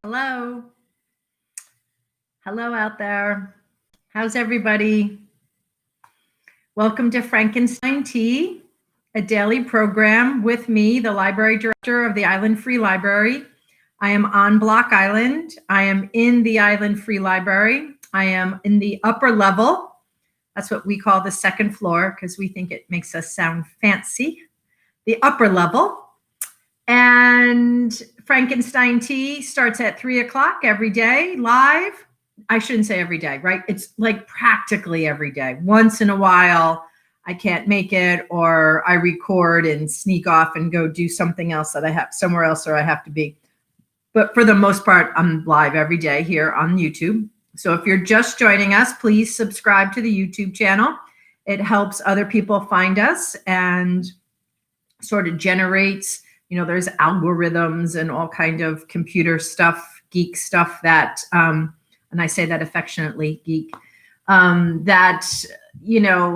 Hello. Hello out there. How's everybody? Welcome to Frankenstein Tea, a daily program with me, the library director of the Island Free Library. I am on Block Island. I am in the Island Free Library. I am in the upper level. That's what we call the second floor because we think it makes us sound fancy. The upper level. And Frankenstein Tea starts at 3:00 every day, live. I shouldn't say every day, right? It's like practically every day. Once in a while, I can't make it, or I record and sneak off and go do something else that I have somewhere else or I have to be. But for the most part, I'm live every day here on YouTube. So if you're just joining us, please subscribe to the YouTube channel. It helps other people find us and sort of generates, there's algorithms and all kind of computer stuff, geek stuff that, and I say that affectionately, geek, that,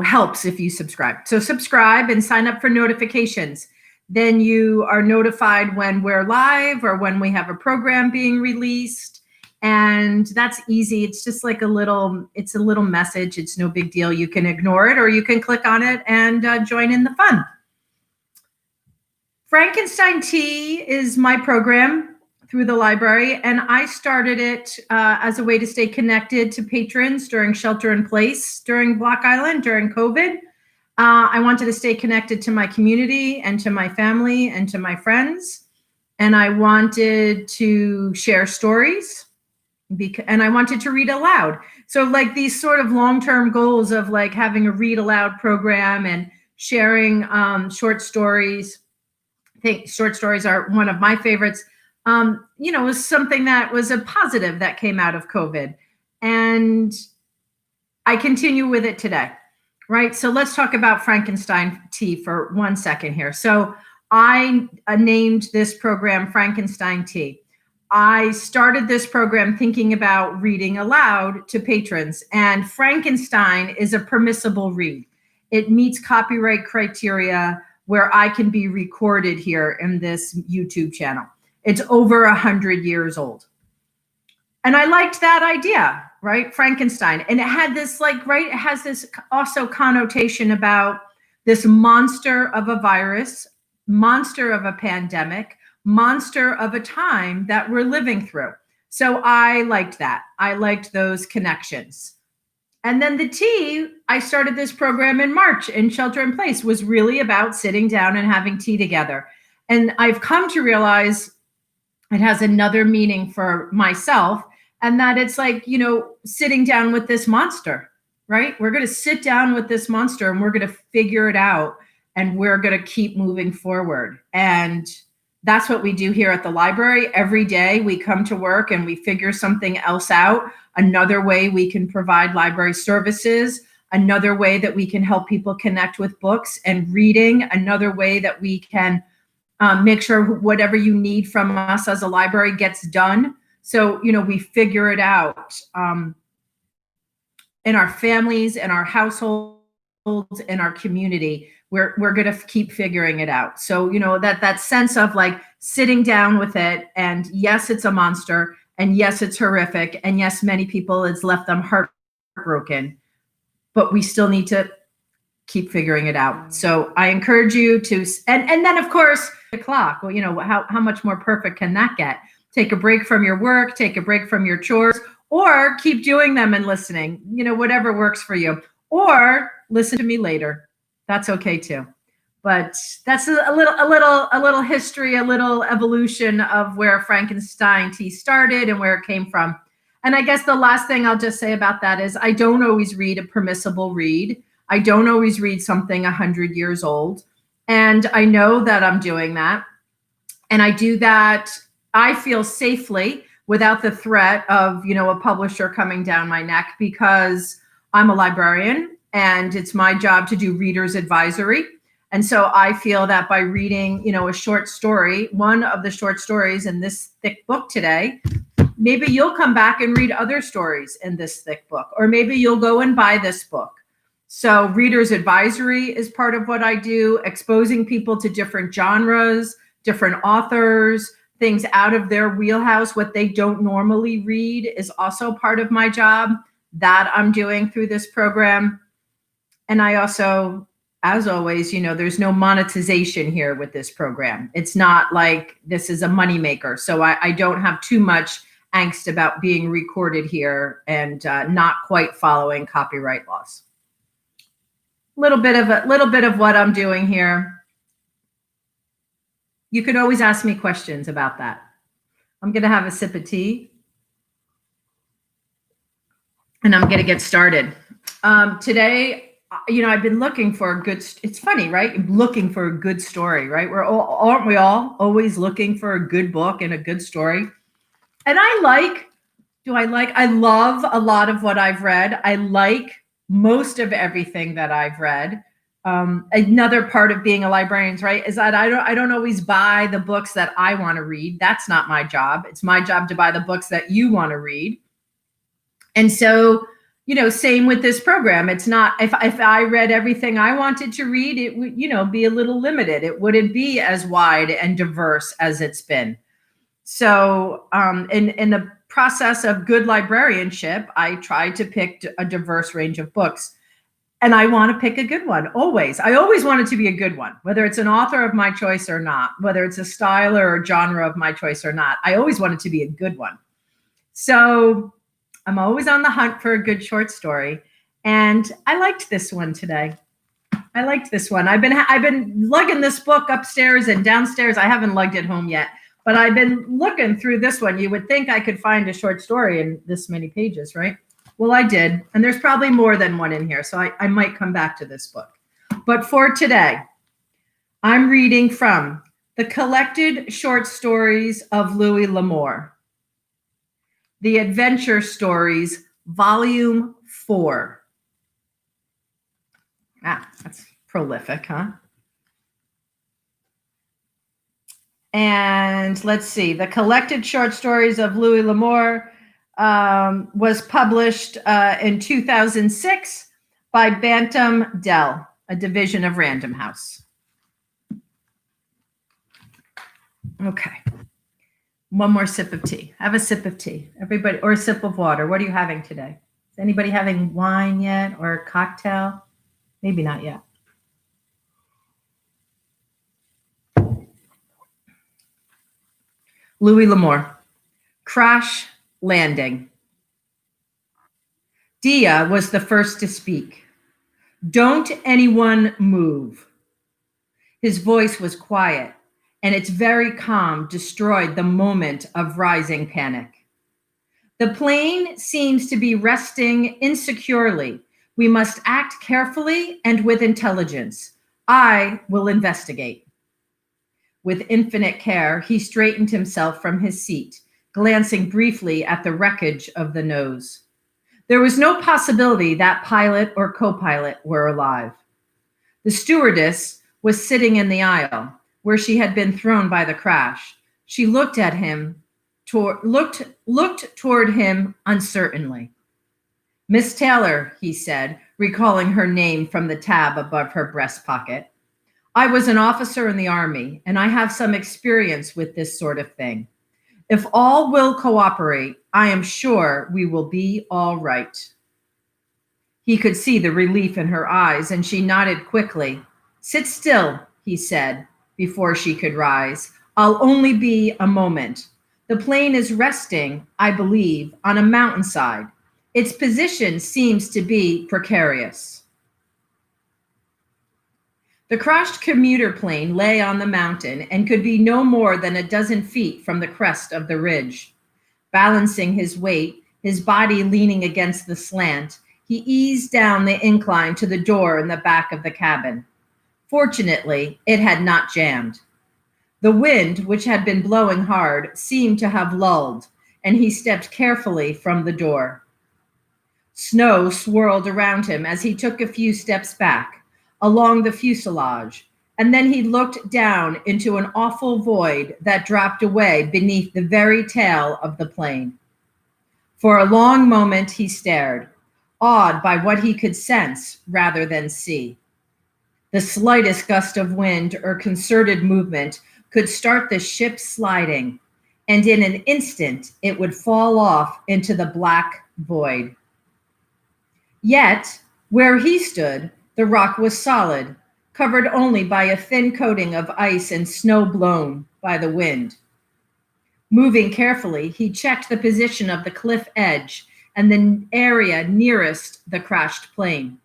helps if you subscribe. So subscribe and sign up for notifications. Then you are notified when we're live or when we have a program being released. And that's easy. It's just like a little message. It's no big deal. You can ignore it or you can click on it and join in the fun. Frankenstein Tea is my program through the library, and I started it as a way to stay connected to patrons during shelter in place during Block Island, during COVID. I wanted to stay connected to my community and to my family and to my friends, and I wanted to share stories, and I wanted to read aloud. So like these sort of long-term goals of like having a read aloud program and sharing short stories. I think short stories are one of my favorites. Was something that was a positive that came out of COVID. And I continue with it today, right? So let's talk about Frankenstein Tea for 1 second here. So I named this program Frankenstein Tea. I started this program thinking about reading aloud to patrons, and Frankenstein is a permissible read. It meets copyright criteria where I can be recorded here in this YouTube channel. It's over 100 years old. And I liked that idea, right? Frankenstein. And it had this it has this also connotation about this monster of a virus, monster of a pandemic, monster of a time that we're living through. So I liked that. I liked those connections. And then the tea, I started this program in March in Shelter in Place, was really about sitting down and having tea together. And I've come to realize it has another meaning for myself, and that it's like, sitting down with this monster, right? We're going to sit down with this monster and we're going to figure it out and we're going to keep moving forward. And that's what we do here at the library. Every day we come to work and we figure something else out. Another way we can provide library services, another way that we can help people connect with books and reading, another way that we can make sure whatever you need from us as a library gets done. So, we figure it out in our families, in our households, in our community. We're going to keep figuring it out. So, that sense of like sitting down with it, and yes, it's a monster, and yes, it's horrific, and yes, many people, it's left them heartbroken, but we still need to keep figuring it out. So I encourage you to, and then of course, the clock, well, how much more perfect can that get? Take a break from your work, take a break from your chores, or keep doing them and listening, whatever works for you, or listen to me later. That's okay too. But that's a little history, a little evolution of where Frankenstein Tea started and where it came from. And I guess the last thing I'll just say about that is I don't always read a permissible read. I don't always read something 100 years old. And I know that I'm doing that. And I do that, I feel safely without the threat of, a publisher coming down my neck, because I'm a librarian and it's my job to do reader's advisory. And so I feel that by reading, a short story, one of the short stories in this thick book today, maybe you'll come back and read other stories in this thick book, or maybe you'll go and buy this book. So reader's advisory is part of what I do, exposing people to different genres, different authors, things out of their wheelhouse, what they don't normally read, is also part of my job that I'm doing through this program. And I also, as always, there's no monetization here with this program. It's not like this is a moneymaker. So I don't have too much angst about being recorded here and not quite following copyright laws. Little bit of what I'm doing here. You could always ask me questions about that. I'm going to have a sip of tea and I'm going to get started. Today, I've been looking for a good, it's funny, right? Looking for a good story, right? Aren't we all always looking for a good book and a good story? And I love a lot of what I've read. I like most of everything that I've read. Another part of being a librarian, right, is that I don't always buy the books that I want to read. That's not my job. It's my job to buy the books that you want to read. And so, same with this program. It's not, if I read everything I wanted to read, it would, be a little limited. It wouldn't be as wide and diverse as it's been. So in the process of good librarianship, I try to pick a diverse range of books. And I want to pick a good one, always. I always want it to be a good one, whether it's an author of my choice or not, whether it's a style or a genre of my choice or not. I always want it to be a good one. So I'm always on the hunt for a good short story. And I liked this one today. I liked this one. I've been lugging this book upstairs and downstairs. I haven't lugged it home yet, but I've been looking through this one. You would think I could find a short story in this many pages, right? Well, I did. And there's probably more than one in here. So I might come back to this book. But for today, I'm reading from the Collected Short Stories of Louis L'Amour, The Adventure Stories, Volume 4. Ah, that's prolific, huh? And let's see, the Collected Short Stories of Louis L'Amour was published in 2006 by Bantam Dell, a division of Random House. Okay. One more sip of tea. Have a sip of tea, everybody, or a sip of water. What are you having today? Is anybody having wine yet or a cocktail? Maybe not yet. Louis L'Amour, Crash Landing. Dia was the first to speak. Don't anyone move. His voice was quiet, and its very calm destroyed the moment of rising panic. The plane seems to be resting insecurely. We must act carefully and with intelligence. I will investigate. With infinite care, he straightened himself from his seat, glancing briefly at the wreckage of the nose. There was no possibility that pilot or co-pilot were alive. The stewardess was sitting in the aisle, where she had been thrown by the crash. She looked at him, looked toward him uncertainly. Miss Taylor, he said, recalling her name from the tab above her breast pocket. I was an officer in the Army, and I have some experience with this sort of thing. If all will cooperate, I am sure we will be all right. He could see the relief in her eyes, and she nodded quickly. Sit still, he said, before she could rise. I'll only be a moment. The plane is resting, I believe, on a mountainside. Its position seems to be precarious. The crashed commuter plane lay on the mountain and could be no more than a dozen feet from the crest of the ridge. Balancing his weight, his body leaning against the slant, he eased down the incline to the door in the back of the cabin. Fortunately, it had not jammed. The wind, which had been blowing hard, seemed to have lulled, and he stepped carefully from the door. Snow swirled around him as he took a few steps back, along the fuselage, and then he looked down into an awful void that dropped away beneath the very tail of the plane. For a long moment he stared, awed by what he could sense rather than see. The slightest gust of wind or concerted movement could start the ship sliding, and in an instant it would fall off into the black void. Yet, where he stood, the rock was solid, covered only by a thin coating of ice and snow blown by the wind. Moving carefully, he checked the position of the cliff edge and the area nearest the crashed plane.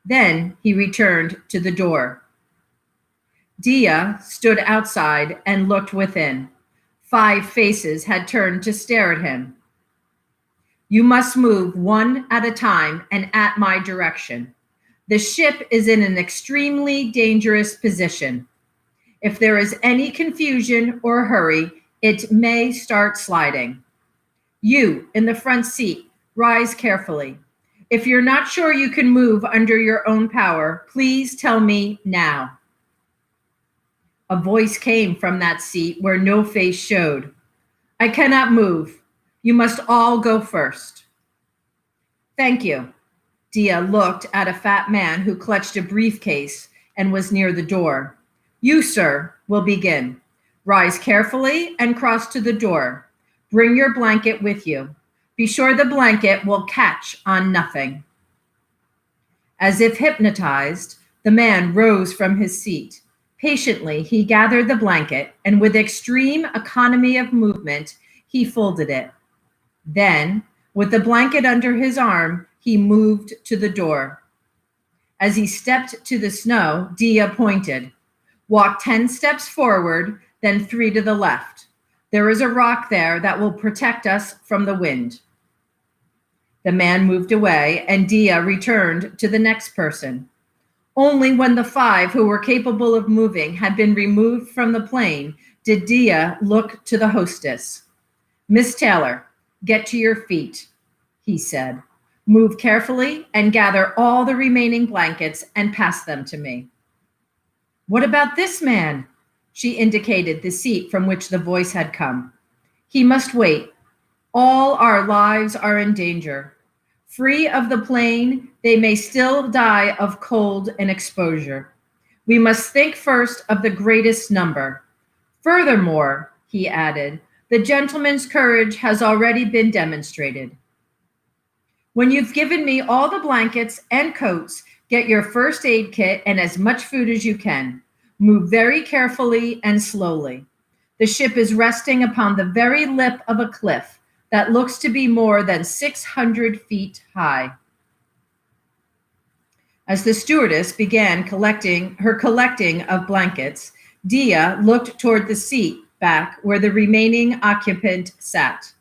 Then he returned to the door. Dia stood outside and looked within. 5 faces had turned to stare at him. You must move one at a time and at my direction. The ship is in an extremely dangerous position. If there is any confusion or hurry, it may start sliding. You, in the front seat, rise carefully. If you're not sure you can move under your own power, please tell me now. A voice came from that seat where no face showed. I cannot move. You must all go first. Thank you. Dia looked at a fat man who clutched a briefcase and was near the door. You, sir, will begin. Rise carefully and cross to the door. Bring your blanket with you. Be sure the blanket will catch on nothing. As if hypnotized, the man rose from his seat. Patiently, he gathered the blanket, and with extreme economy of movement, he folded it. Then, with the blanket under his arm, he moved to the door. As he stepped to the snow, Dia pointed. Walk 10 steps forward, then 3 to the left. There is a rock there that will protect us from the wind. The man moved away, and Dia returned to the next person. Only when the 5 who were capable of moving had been removed from the plane did Dia look to the hostess. Miss Taylor, get to your feet, he said. Move carefully and gather all the remaining blankets and pass them to me. What about this man? She indicated the seat from which the voice had come. He must wait. All our lives are in danger. Free of the plane, they may still die of cold and exposure. We must think first of the greatest number. Furthermore, he added, the gentleman's courage has already been demonstrated. When you've given me all the blankets and coats, get your first aid kit and as much food as you can. Move very carefully and slowly. The ship is resting upon the very lip of a cliff that looks to be more than 600 feet high. As the stewardess began collecting of blankets, Dia looked toward the seat back where the remaining occupant sat.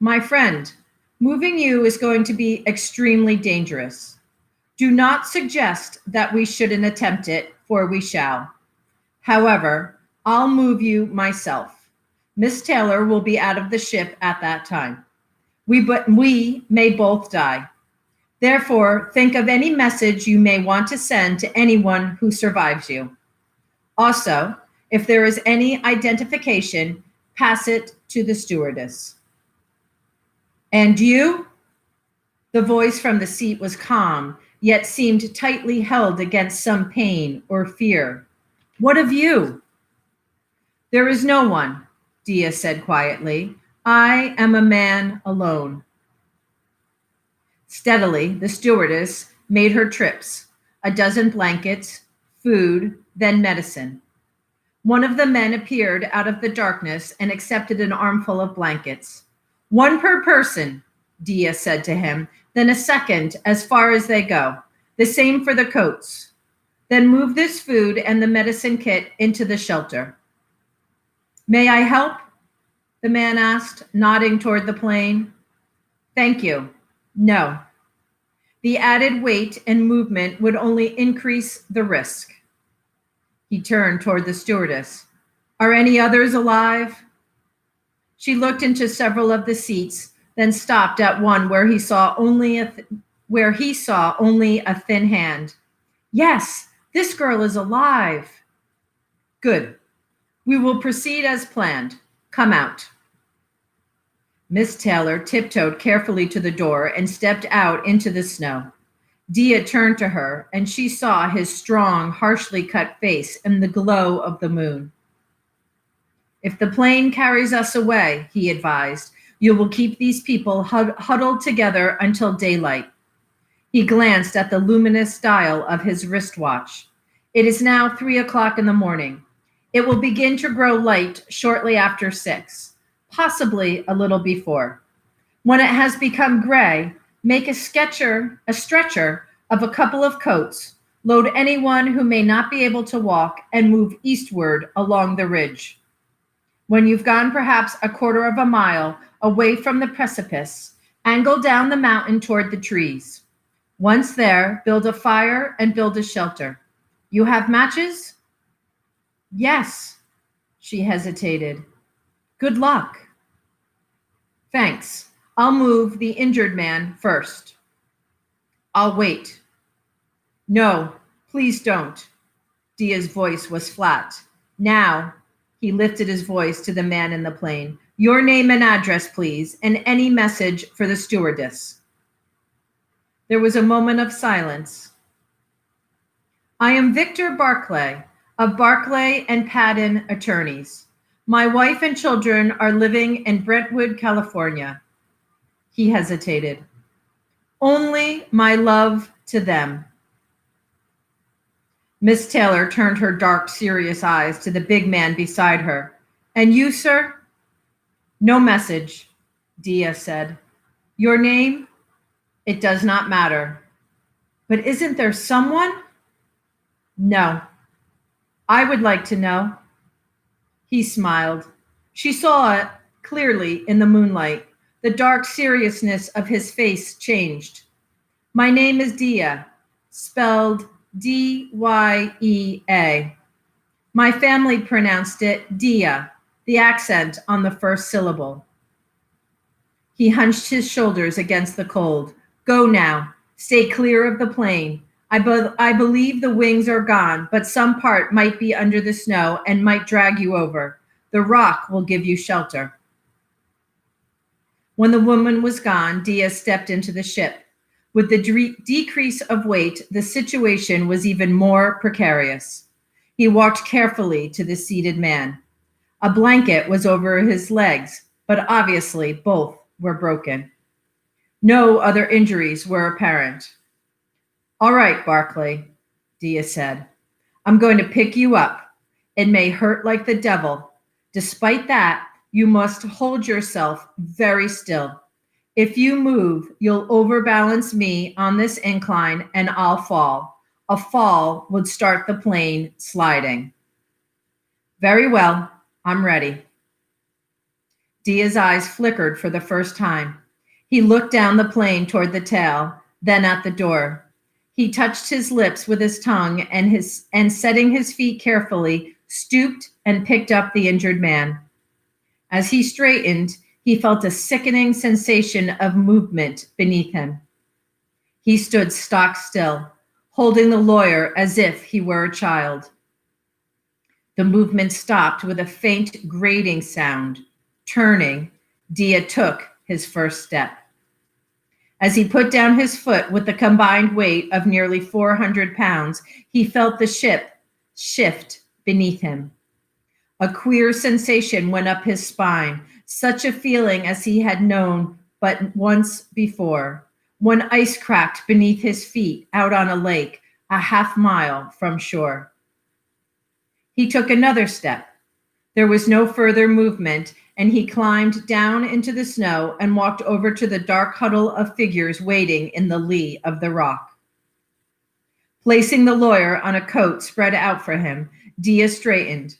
My friend, moving you is going to be extremely dangerous. Do not suggest that we shouldn't attempt it, for we shall. However, I'll move you myself. Miss Taylor will be out of the ship at that time. We may both die. Therefore, think of any message you may want to send to anyone who survives you. Also, if there is any identification, pass it to the stewardess. And you? The voice from the seat was calm, yet seemed tightly held against some pain or fear. What of you? There is no one, Dia said quietly. I am a man alone. Steadily, the stewardess made her trips, a dozen blankets, food, then medicine. One of the men appeared out of the darkness and accepted an armful of blankets. 1 per person, Dia said to him, then a second as far as they go. The same for the coats. Then move this food and the medicine kit into the shelter. May I help? The man asked, nodding toward the plane. Thank you. No. The added weight and movement would only increase the risk. He turned toward the stewardess. Are any others alive? She looked into several of the seats, then stopped at one where he saw only a thin hand. Yes, this girl is alive. Good. We will proceed as planned. Come out. Miss Taylor tiptoed carefully to the door and stepped out into the snow. Dia turned to her, and she saw his strong, harshly cut face in the glow of the moon. If the plane carries us away, he advised, you will keep these people huddled together until daylight. He glanced at the luminous dial of his wristwatch. It is now 3 o'clock in the morning. It will begin to grow light shortly after 6, possibly a little before. When it has become gray, make a stretcher of a couple of coats, load anyone who may not be able to walk, and move eastward along the ridge. When you've gone perhaps a quarter of a mile away from the precipice, angle down the mountain toward the trees. Once there, build a fire and build a shelter. You have matches? Yes, she hesitated. Good luck. Thanks. I'll move the injured man first. I'll wait. No, please don't. Dia's voice was flat. Now, he lifted his voice to the man in the plane. Your name and address, please, and any message for the stewardess. There was a moment of silence. I am Victor Barclay of Barclay and Padden Attorneys. My wife and children are living in Brentwood, California. He hesitated. Only my love to them. Miss Taylor turned her dark, serious eyes to the big man beside her. And you, sir? No message, Dia said. Your name? It does not matter. But isn't there someone? No. I would like to know. He smiled. She saw it clearly in the moonlight. The dark seriousness of his face changed. My name is Dia, spelled D-Y-E-A. My family pronounced it Dia, the accent on the first syllable. He hunched his shoulders against the cold. Go now. Stay clear of the plane. I believe the wings are gone, but some part might be under the snow and might drag you over. The rock will give you shelter. When the woman was gone, Dia stepped into the ship. With the decrease of weight, the situation was even more precarious. He walked carefully to the seated man. A blanket was over his legs, but obviously both were broken. No other injuries were apparent. All right, Barclay, Dia said. I'm going to pick you up. It may hurt like the devil. Despite that, you must hold yourself very still. If you move, you'll overbalance me on this incline and I'll fall. A fall would start the plane sliding. Very well, I'm ready. Dia's eyes flickered for the first time. He looked down the plane toward the tail, then at the door. He touched his lips with his tongue and setting his feet carefully, stooped and picked up the injured man. As he straightened, he felt a sickening sensation of movement beneath him. He stood stock still, holding the lawyer as if he were a child. The movement stopped with a faint grating sound. Turning, Dia took his first step. As he put down his foot with the combined weight of nearly 400 pounds, he felt the ship shift beneath him. A queer sensation went up his spine, such a feeling as he had known but once before, when ice cracked beneath his feet out on a lake a half-mile from shore. He took another step. There was no further movement, and he climbed down into the snow and walked over to the dark huddle of figures waiting in the lee of the rock. Placing the lawyer on a coat spread out for him, Dia straightened.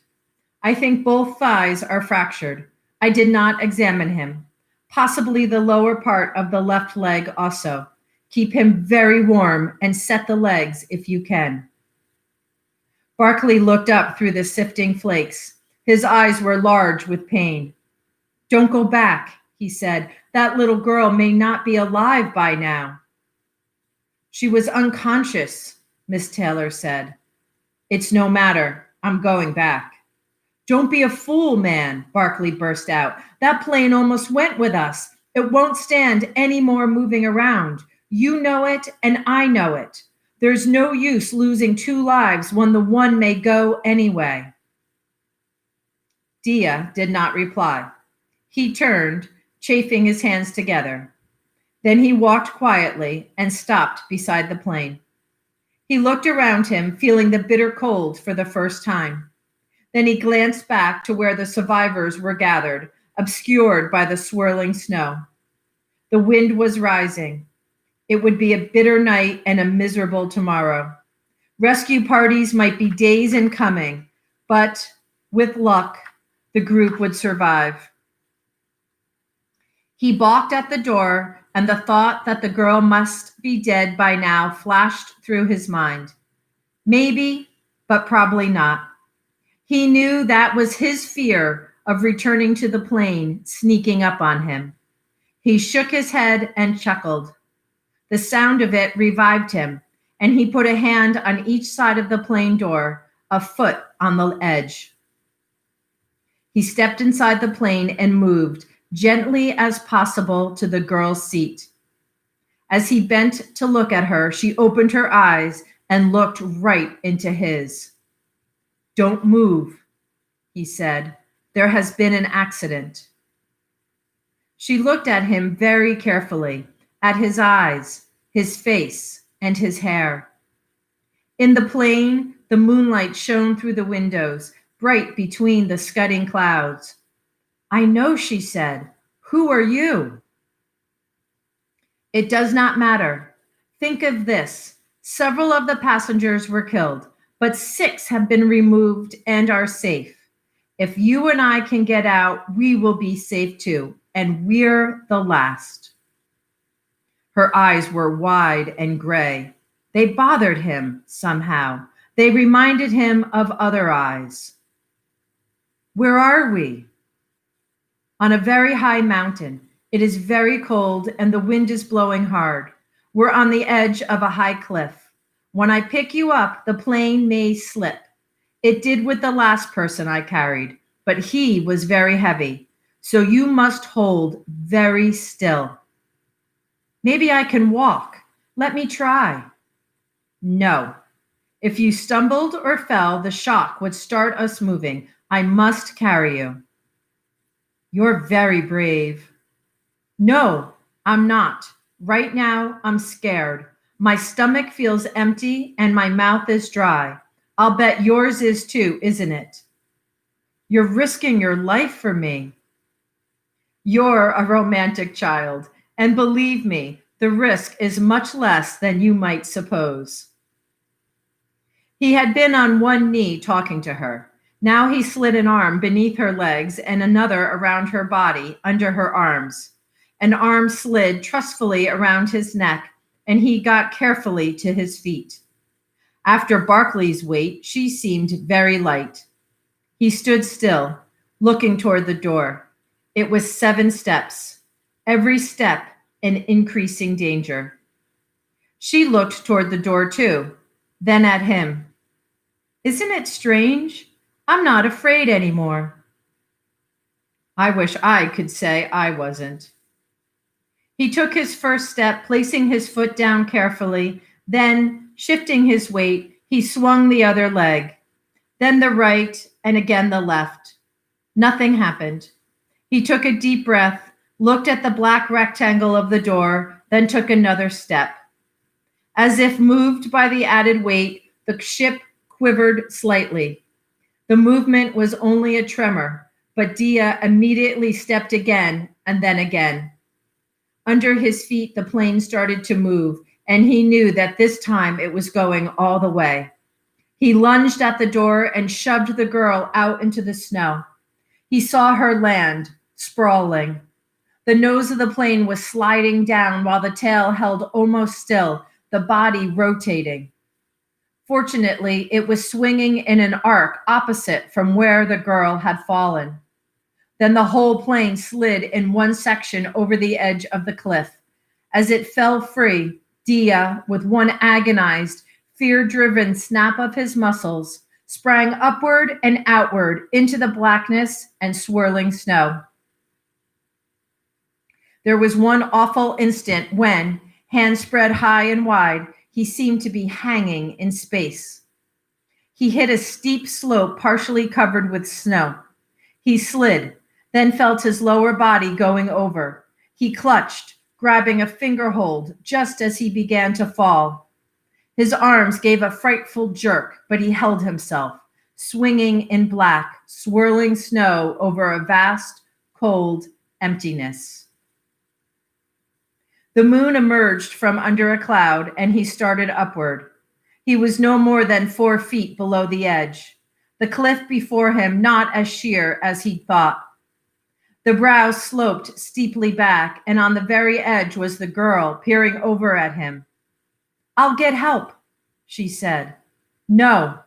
I think both thighs are fractured. I did not examine him. Possibly the lower part of the left leg also. Keep him very warm and set the legs if you can. Barclay looked up through the sifting flakes. His eyes were large with pain. Don't go back, he said. That little girl may not be alive by now. She was unconscious, Miss Taylor said. It's no matter. I'm going back. Don't be a fool, man, Barclay burst out. That plane almost went with us. It won't stand any more moving around. You know it, and I know it. There's no use losing 2 lives when the one may go anyway. Dia did not reply. He turned, chafing his hands together. Then he walked quietly and stopped beside the plane. He looked around him, feeling the bitter cold for the first time. Then he glanced back to where the survivors were gathered, obscured by the swirling snow. The wind was rising. It would be a bitter night and a miserable tomorrow. Rescue parties might be days in coming, but with luck, the group would survive. He balked at the door, and the thought that the girl must be dead by now flashed through his mind. Maybe, but probably not. He knew that was his fear of returning to the plane sneaking up on him. He shook his head and chuckled. The sound of it revived him, and he put a hand on each side of the plane door, a foot on the edge. He stepped inside the plane and moved, gently as possible, to the girl's seat. As he bent to look at her, she opened her eyes and looked right into his. "Don't move," he said. "There has been an accident." She looked at him very carefully, at his eyes, his face, and his hair. In the plane, the moonlight shone through the windows, bright between the scudding clouds. "I know," she said. "Who are you?" "It does not matter. Think of this. Several of the passengers were killed, but 6 have been removed and are safe. If you and I can get out, we will be safe too, and we're the last." Her eyes were wide and gray. They bothered him somehow. They reminded him of other eyes. "Where are we?" "On a very high mountain. It is very cold and the wind is blowing hard. We're on the edge of a high cliff. When I pick you up, the plane may slip. It did with the last person I carried, but he was very heavy. So you must hold very still." "Maybe I can walk. Let me try." "No. If you stumbled or fell, the shock would start us moving. I must carry you." "You're very brave." "No, I'm not. Right now, I'm scared. My stomach feels empty and my mouth is dry. I'll bet yours is too, isn't it?" "You're risking your life for me." "You're a romantic child, and believe me, the risk is much less than you might suppose." He had been on one knee talking to her. Now he slid an arm beneath her legs and another around her body, under her arms. An arm slid trustfully around his neck, and he got carefully to his feet. After Barclay's weight, she seemed very light. He stood still, looking toward the door. It was 7 steps, every step an increasing danger. She looked toward the door too, then at him. "Isn't it strange? I'm not afraid anymore." I wish I could say I wasn't. He took his first step, placing his foot down carefully. Then, shifting his weight, he swung the other leg. Then the right, and again the left. Nothing happened. He took a deep breath, looked at the black rectangle of the door, then took another step. As if moved by the added weight, the ship quivered slightly. The movement was only a tremor, but Dia immediately stepped again and then again. Under his feet, the plane started to move, and he knew that this time it was going all the way. He lunged at the door and shoved the girl out into the snow. He saw her land, sprawling. The nose of the plane was sliding down while the tail held almost still, the body rotating. Fortunately, it was swinging in an arc opposite from where the girl had fallen. Then the whole plane slid in one section over the edge of the cliff. As it fell free, Dia, with one agonized, fear-driven snap of his muscles, sprang upward and outward into the blackness and swirling snow. There was one awful instant when, hands spread high and wide, he seemed to be hanging in space. He hit a steep slope partially covered with snow. He slid, then felt his lower body going over. He clutched, grabbing a fingerhold just as he began to fall. His arms gave a frightful jerk, but he held himself, swinging in black, swirling snow over a vast, cold emptiness. The moon emerged from under a cloud, and he started upward. He was no more than 4 feet below the edge, the cliff before him not as sheer as he'd thought. The brows sloped steeply back, and on the very edge was the girl peering over at him. "I'll get help," she said. No.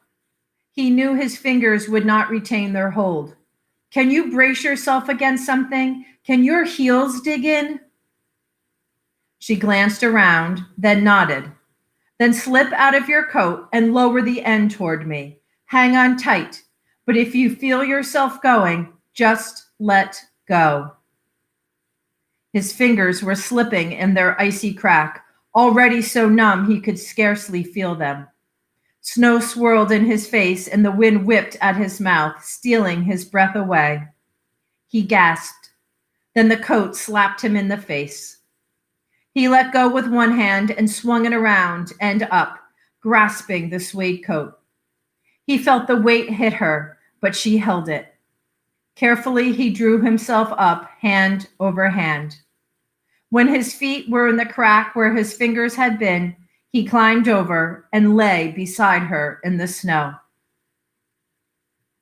He knew his fingers would not retain their hold. "Can you brace yourself against something? Can your heels dig in?" She glanced around, then nodded. "Then slip out of your coat and lower the end toward me. Hang on tight, but if you feel yourself going, just let go." His fingers were slipping in their icy crack, already so numb he could scarcely feel them. Snow swirled in his face and the wind whipped at his mouth, stealing his breath away. He gasped. Then the coat slapped him in the face. He let go with one hand and swung it around and up, grasping the suede coat. He felt the weight hit her, but she held it. Carefully, he drew himself up, hand over hand. When his feet were in the crack where his fingers had been, he climbed over and lay beside her in the snow.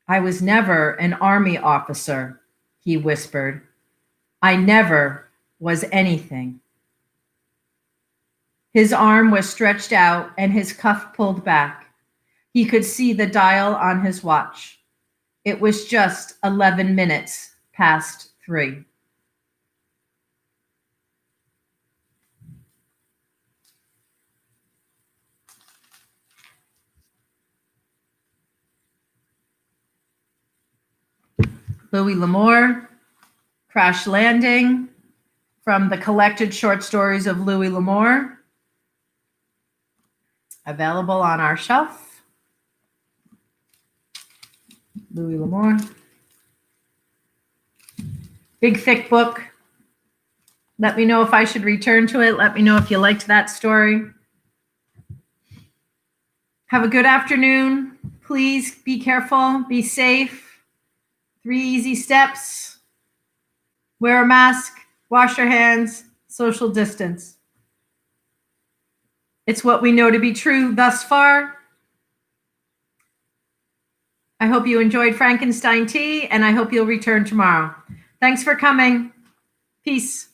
"I was never an army officer," he whispered. "I never was anything." His arm was stretched out and his cuff pulled back. He could see the dial on his watch. It was just 11 minutes past 3. Louis L'Amour, Crash Landing, from the collected short stories of Louis L'Amour, available on our shelf. Louis L'Amour. Big, thick book. Let me know if I should return to it. Let me know if you liked that story. Have a good afternoon. Please be careful, be safe. 3 easy steps. Wear a mask, wash your hands, social distance. It's what we know to be true thus far. I hope you enjoyed Frankenstein Tea, and I hope you'll return tomorrow. Thanks for coming. Peace.